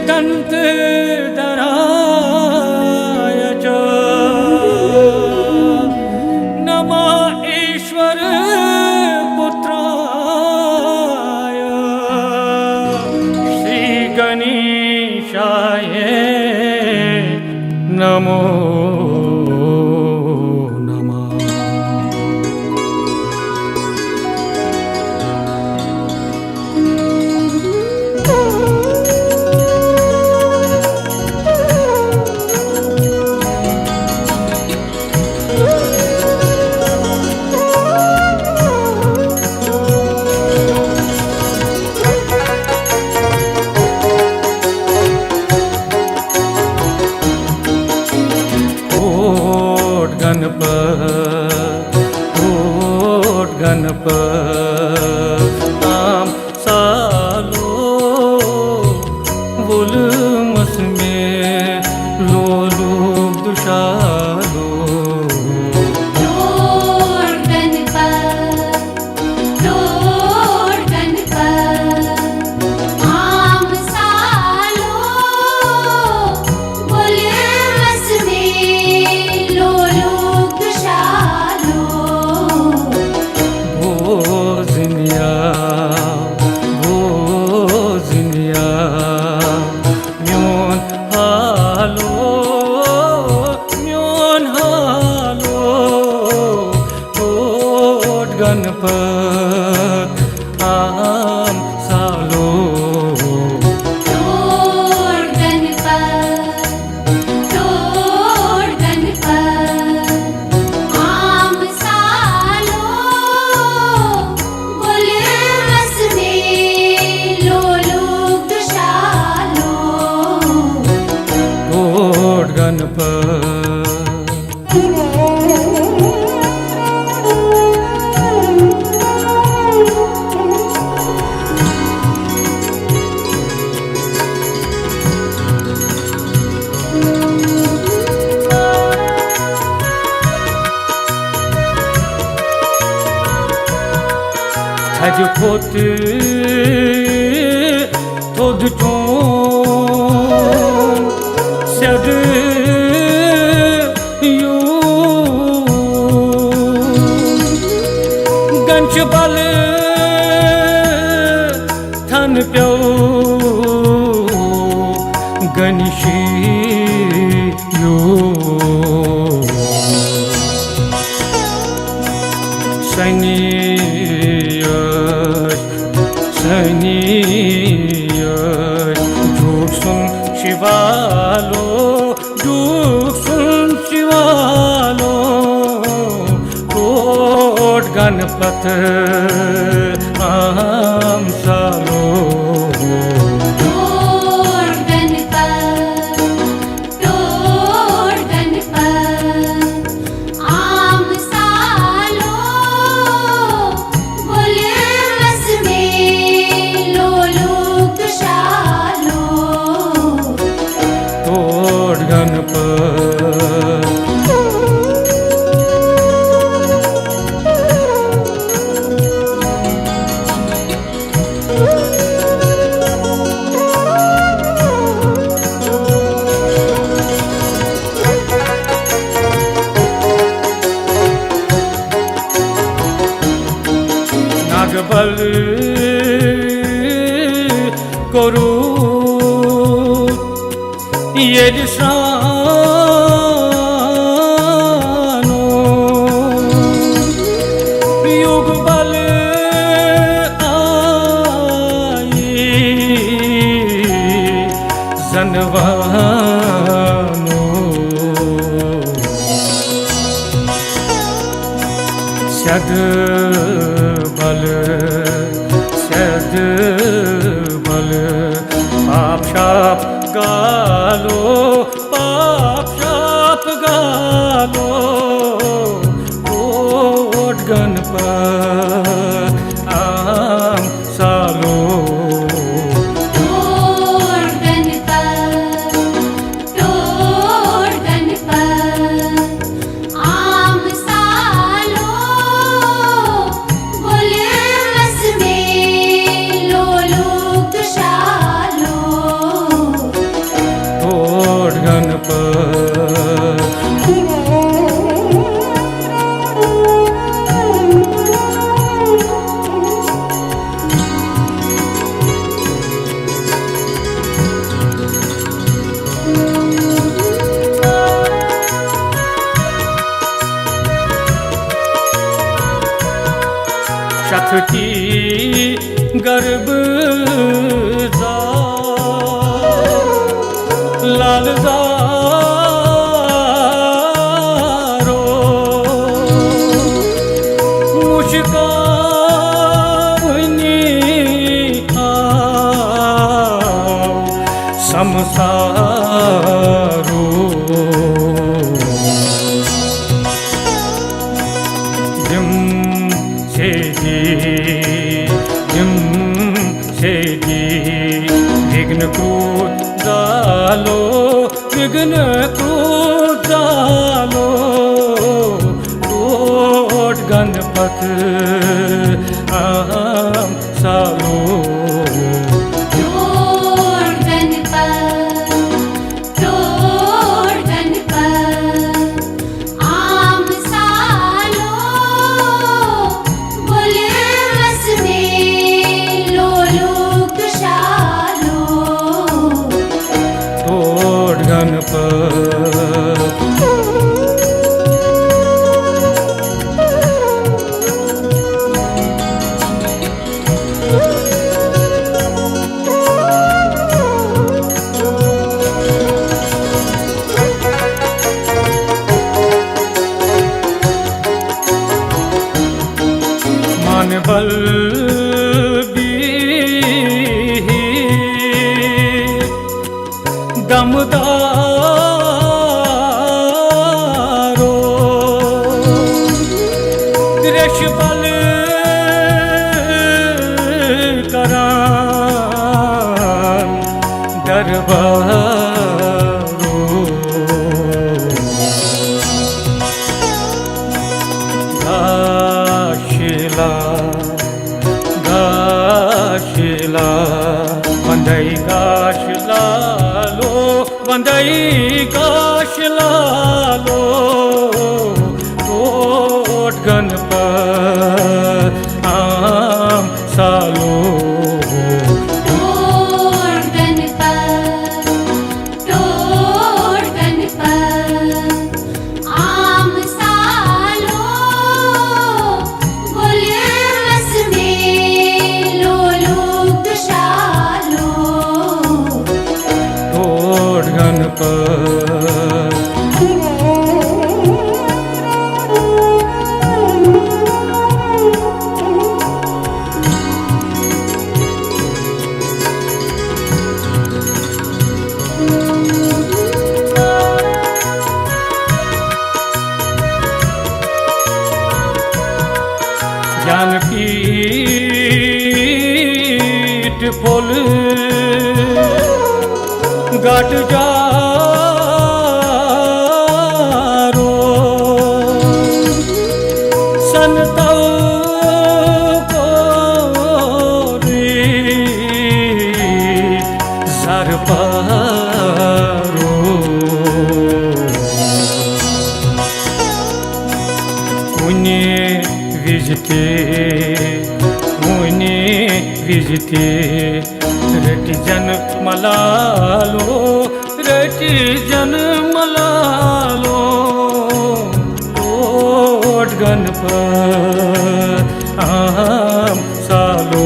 नीलकंठ धराय च नमः ईश्वर पुत्राय श्री गणेशाय नमो गणपत आम सालो बुलमस में लोलू दुशालो गणपत आम सालो गणपत आम सालो बुलमस में लोलू दुशालो गणपत आज खोत थोद चों सद यू गंच बल थन प्यो गणशी यू सनी झूठ सुन शिवालो झूठ सुन शिवालो कोट गणपत आम सालो नागबल करू ये दिशानो युग बल आई जनवानो सद बल पाप शाप गालो पाप शाप गालो कोट गणपत आम सालो बुलमस में लोलू दुशालो सारो जिम सेगी विघ्न क्रोध जालो विघ्न क्रोध जालो कोट गणपत आम सालो बल दमदारो कृष बल करान दरबारो गाशिला वंदई गाशलालो वंदई गाशलालो कोट गणपत आम सालो ज्ञानपीठ फुल घट जारो संतों को सर पारो विजते रटि जन मलालो कोट गणपत आम सालो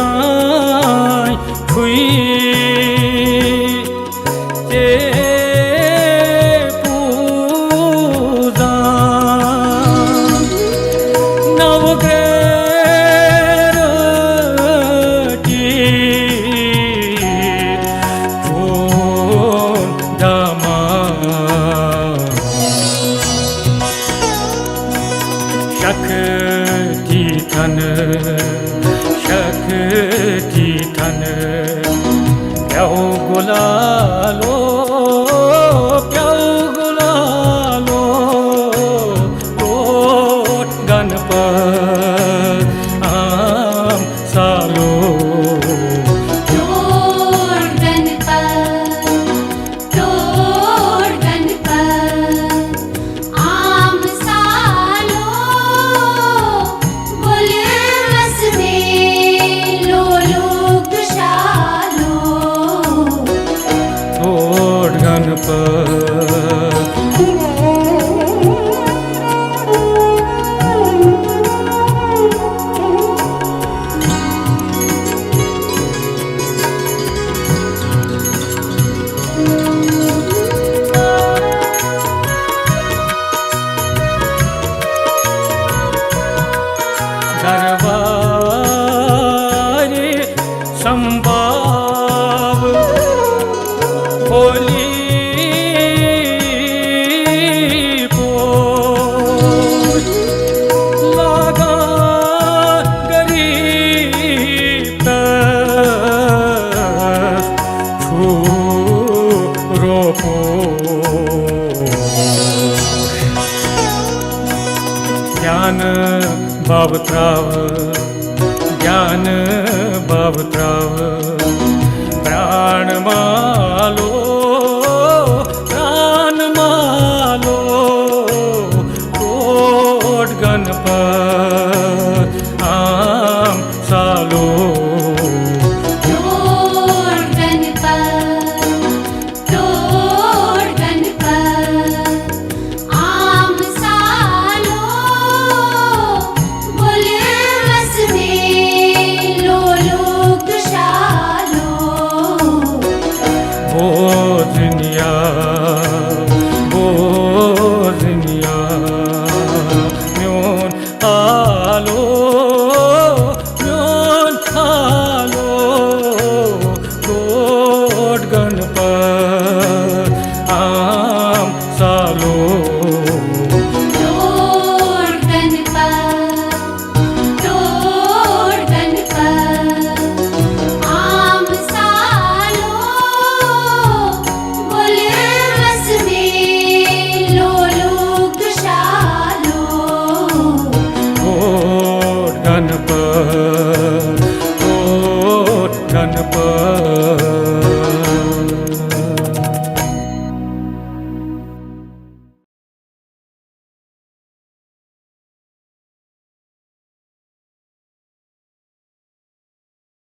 देवताएं हुई ज्ञान बावत्राव ज्ञान बावत्राव प्राण मालो प्राण मालो कोट गणपत आम सालो तोड़ गणपत आम सालो बोले वसुदे लो लोक शालो वो दुनिया